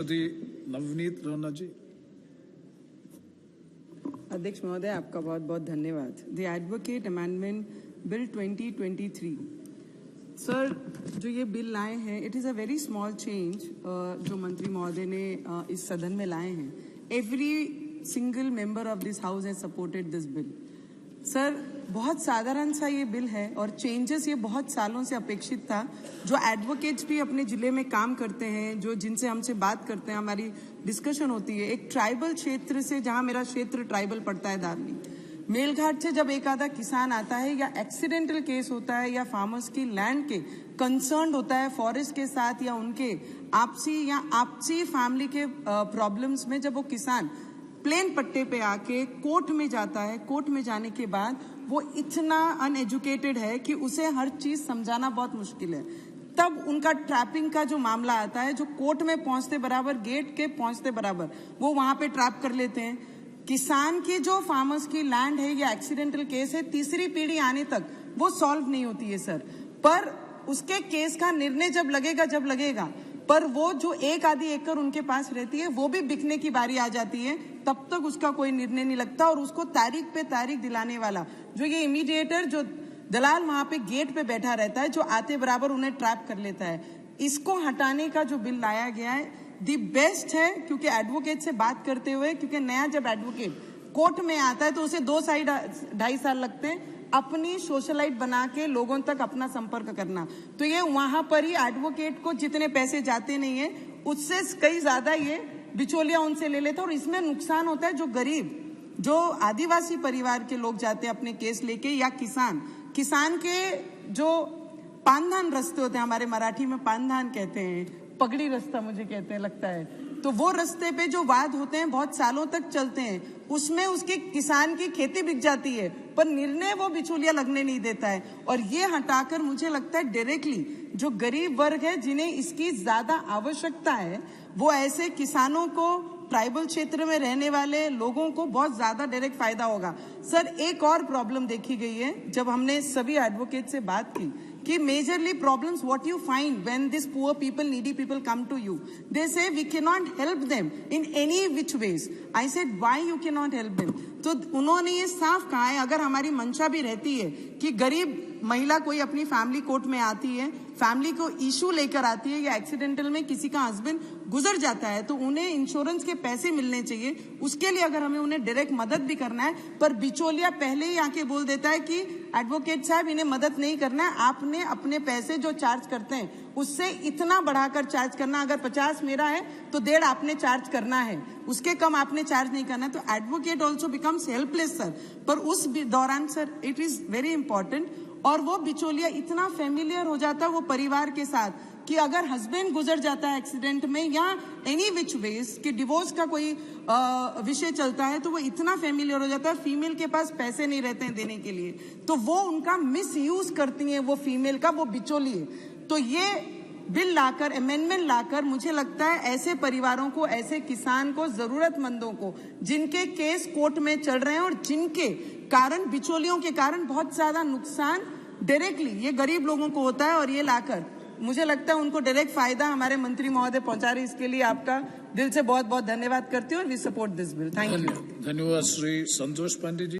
नवनीत रोना जी। अध्यक्ष महोदय, आपका बहुत बहुत धन्यवाद। The advocate amendment bill 2023 sir, जो ये बिल लाए हैं, it is a very small change जो मंत्री महोदय ने इस सदन में लाए हैं। Every single member of this house has supported this bill. Sir, बहुत साधारण सा ये बिल है और चेंजेस ये बहुत सालों से अपेक्षित था। जो एडवोकेट्स भी अपने जिले में काम करते हैं, जो जिनसे हमसे बात करते हैं, हमारी डिस्कशन होती है। एक ट्राइबल क्षेत्र से, जहां मेरा क्षेत्र ट्राइबल पड़ता है, दारनी मेलघाट से जब एक आधा किसान आता है या एक्सीडेंटल केस होता है या फार्मर्स की लैंड के कंसर्न होता है फॉरेस्ट के साथ या उनके आपसी फैमिली के प्रॉब्लम्स में, जब वो किसान प्लेन पट्टे पे आके कोर्ट में जाता है, कोर्ट में जाने के बाद वो इतना अनएजुकेटेड है कि उसे हर चीज समझाना बहुत मुश्किल है। तब उनका ट्रैपिंग का जो मामला आता है, जो कोर्ट में पहुंचते बराबर, गेट के पहुंचते बराबर वो वहां पे ट्रैप कर लेते हैं। किसान की जो फार्मर्स की लैंड है या एक्सीडेंटल केस है, तीसरी पीढ़ी आने तक वो सॉल्व नहीं होती है सर। पर उसके केस का निर्णय जब लगेगा, पर वो जो एक आधी एकड़ उनके पास रहती है वो भी बिकने की बारी आ जाती है, तब तक उसका कोई निर्णय नहीं लगता। और उसको तारीख पे तारीख दिलाने वाला जो ये इमीडिएटर, जो दलाल वहां पे गेट पे बैठा रहता है, जो आते बराबर उन्हें ट्रैप कर लेता है, इसको हटाने का जो बिल लाया गया है दी बेस्ट है। क्योंकि एडवोकेट से बात करते हुए, क्योंकि नया जब एडवोकेट कोर्ट में आता है तो उसे 2-2.5 साल लगते हैं अपनी सोशलाइट बना के लोगों तक अपना संपर्क करना। तो ये वहां पर ही एडवोकेट को जितने पैसे जाते नहीं है, उससे कई ज्यादा ये बिचौलिया उनसे ले लेता है। और इसमें नुकसान होता है जो गरीब, जो आदिवासी परिवार के लोग जाते हैं अपने केस लेके, या किसान के जो पानधान रास्ते होते हैं, हमारे मराठी में पानधान कहते हैं, पगड़ी रास्ता मुझे कहते हैं लगता है, तो वो रास्ते पे जो वाद होते हैं बहुत सालों तक चलते हैं, उसमें उसके किसान की खेती बिक जाती है, पर निर्णय वो बिचौलिया लगने नहीं देता है। और ये हटाकर मुझे लगता है डायरेक्टली जो गरीब वर्ग है, जिन्हें इसकी ज्यादा आवश्यकता है, वो ऐसे किसानों को, ट्राइबल क्षेत्र में रहने वाले लोगों को बहुत ज्यादा डायरेक्ट फायदा होगा। सर, एक और प्रॉब्लम देखी गई है जब हमने सभी एडवोकेट से बात की कि majorly problems what you find when this poor people, needy people come to you, they say we can not help them in any which ways. I said why you can not help them? तो उन्होंने ये साफ कहा है, अगर हमारी मंशा भी रहती है कि गरीब महिला कोई अपनी फैमिली कोर्ट में आती है, फैमिली को इशू लेकर आती है, या एक्सीडेंटल में किसी का हस्बैंड गुजर जाता है, तो उन्हें इंश्योरेंस के पैसे मिलने चाहिए। उसके लिए अगर हमें उन्हें डायरेक्ट मदद भी करना है, पर बिचौलिया पहले ही आके बोल देता है कि एडवोकेट साहब, इन्हें मदद नहीं करना है, आपने अपने पैसे जो चार्ज करते हैं उससे इतना बढ़ाकर चार्ज करना। अगर 50 मेरा है तो 1.5 आपने चार्ज करना है, उसके कम आपने चार्ज नहीं करना। तो advocate also becomes helpless sir. पर उस दौरान sir, it is very important, और वो बिचौलिया इतना फेमिलियर हो जाता है वो परिवार के साथ कि अगर हस्बैंड गुजर जाता है एक्सीडेंट में या एनी विच वेज कि डिवोर्स का कोई विषय चलता है, तो वो इतना फेमिलियर हो जाता है, फीमेल के पास पैसे नहीं रहते हैं देने के लिए, तो वो उनका मिस यूज करती है वो फीमेल का, वो बिचौलिए। तो ये बिल लाकर, अमेंडमेंट लाकर, मुझे लगता है ऐसे परिवारों को, ऐसे किसान को, जरूरतमंदों को, जिनके केस कोर्ट में चल रहे हैं और जिनके कारण, बिचौलियों के कारण बहुत ज्यादा नुकसान डायरेक्टली ये गरीब लोगों को होता है, और ये लाकर मुझे लगता है उनको डायरेक्ट फायदा हमारे मंत्री महोदय पहुंचा रहे। इसके लिए आपका दिल से बहुत बहुत धन्यवाद करती हूँ और we support this bill. Thank you. धन्यवाद श्री संतोष पांडे जी।